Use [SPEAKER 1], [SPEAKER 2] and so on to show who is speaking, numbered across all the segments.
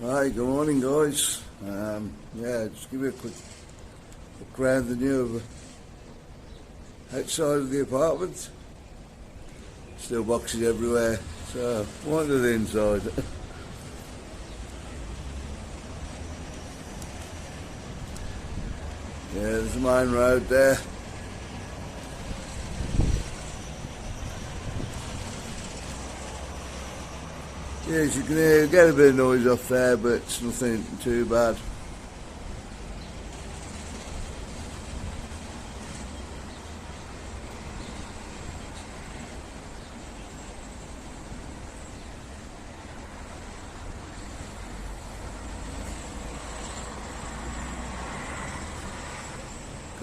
[SPEAKER 1] Hi, good morning guys. Yeah, just give you a quick look around the new outside of the apartment. Still boxes everywhere, so on to the inside. Yeah, there's the main road there. Yes, you can get a bit of noise off there, but it's nothing too bad.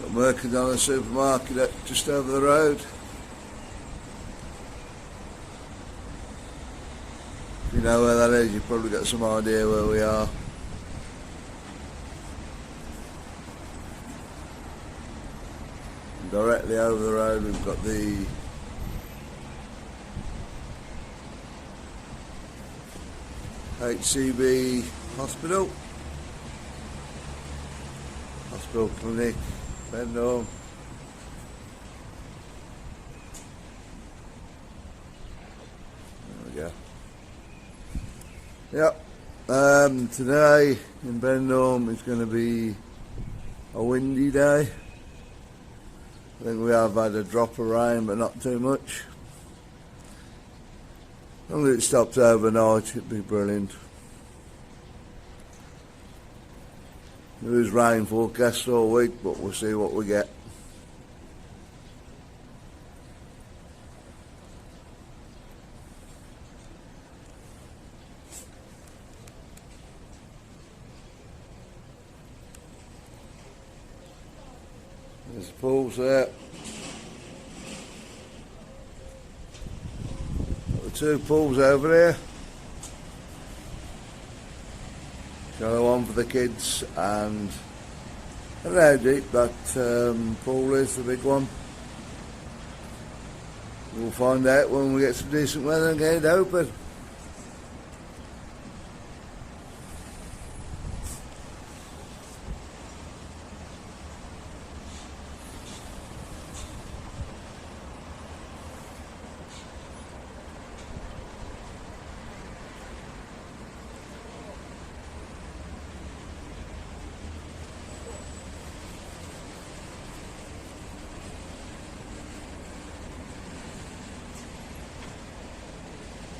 [SPEAKER 1] Got Mercantile supermarket just over the road. If you know where that is, you've probably got some idea where we are. And directly over the road we've got the HCB hospital clinic, Benidorm. There we go. Yep, today in Benidorm is going to be a windy day. I think we have had a drop of rain, but not too much. As long as it stops overnight, it'd be brilliant. There is rain forecast all week, but we'll see what we get. There's the pools there. Got the two pools over there. Got one for the kids, and I don't know how deep that pool is, the big one. We'll find out when we get some decent weather and get it open.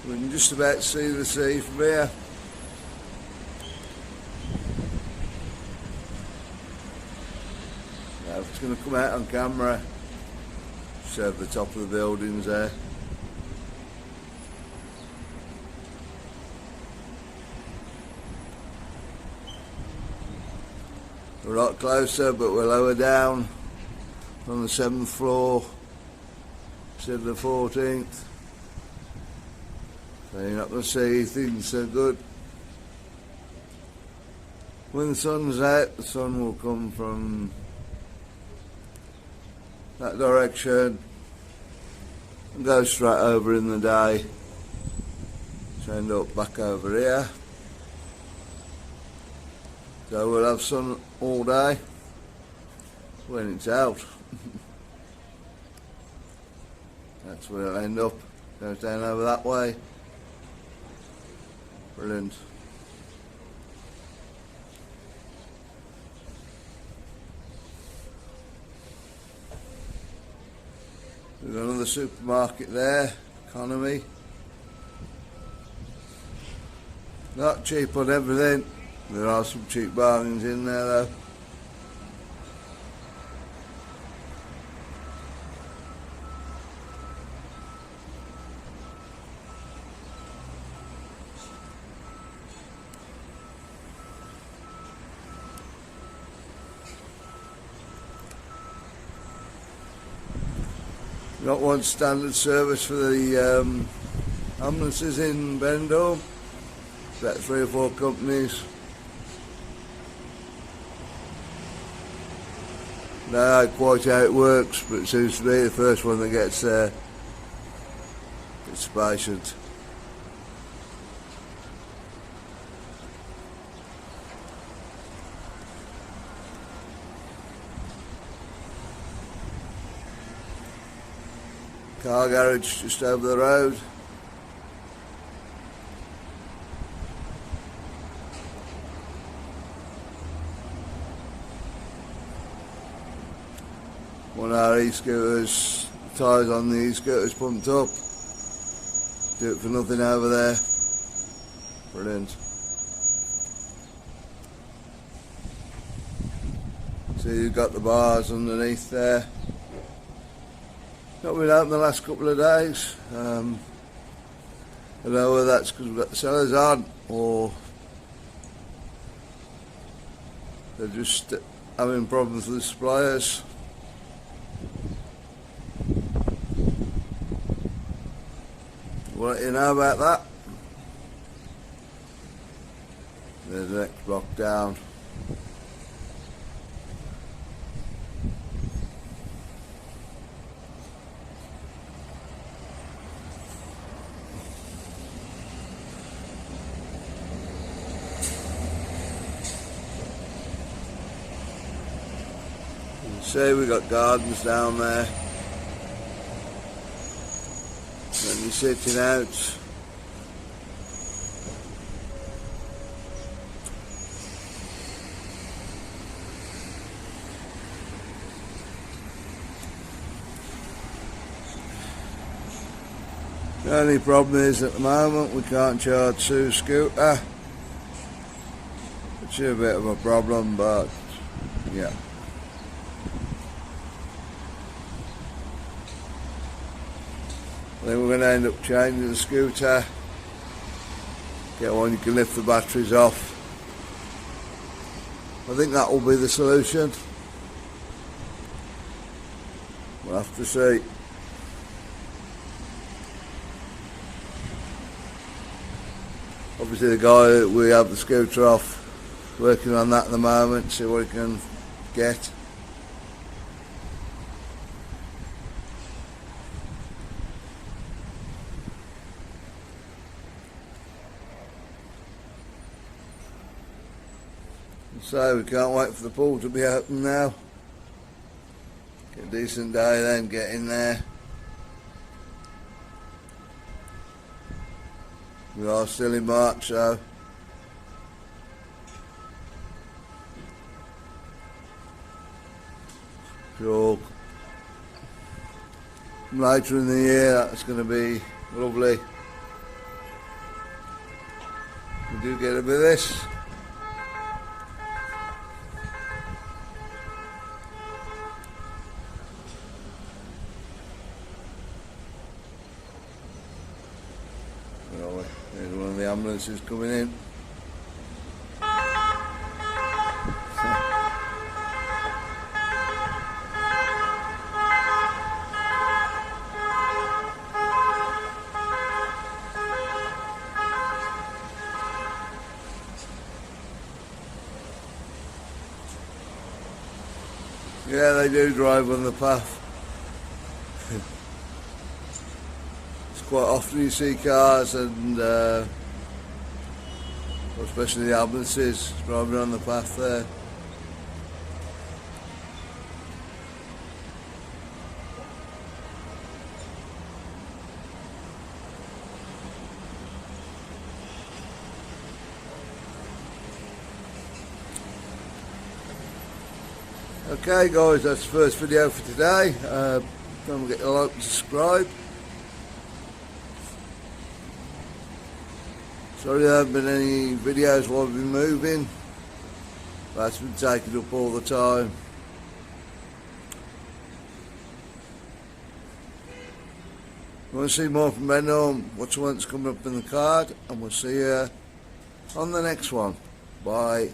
[SPEAKER 1] We can just about see the sea from here. Now if it's going to come out on camera, just over the top of the buildings there. We're a lot closer, but we're lower down on the 7th floor instead of the 14th. So you're not going to see things so good. When the sun's out, the sun will come from that direction and go straight over in the day. So end up back over here. So we'll have sun all day when it's out. That's where it'll end up. Goes down over that way. Brilliant. There's another supermarket there, Economy. Not cheap on everything. There are some cheap bargains in there though. Got one standard service for the ambulances in Benidorm. About 3 or 4 companies. Don't know quite how it works, but it seems to be the first one that gets there. It's the patient. Car garage just over the road. One of our e-scooters, tyres on the e-scooters pumped up. Do it for nothing over there. Brilliant. So you've got the bars underneath there. Not been out the last couple of days. I don't know whether that's because we've got the sellers on or they're just having problems with the suppliers. We'll let you know about that. There's the next block down. See, we've got gardens down there. When you're sitting out. The only problem is at the moment we can't charge Sue's scooter, which is a bit of a problem, but yeah. I think we're going to end up changing the scooter, get one you can lift the batteries off. I think that will be the solution. We'll have to see. Obviously the guy that we have the scooter off, working on that at the moment, see what he can get. So we can't wait for the pool to be open now. Get a decent day then, get in there. We are still in March, so sure later in the year that's going to be lovely. We do get a bit of this. There's one of the ambulances coming in. Yeah, they do drive on the path. Quite often you see cars and especially the ambulances driving on the path there. Okay guys, that's the first video for today. Don't forget to like and subscribe. Sorry there haven't been any videos while I've been moving. That's been taken up all the time. If you want to see more from Benidorm, what's the one that's coming up in the card, and we'll see you on the next one. Bye.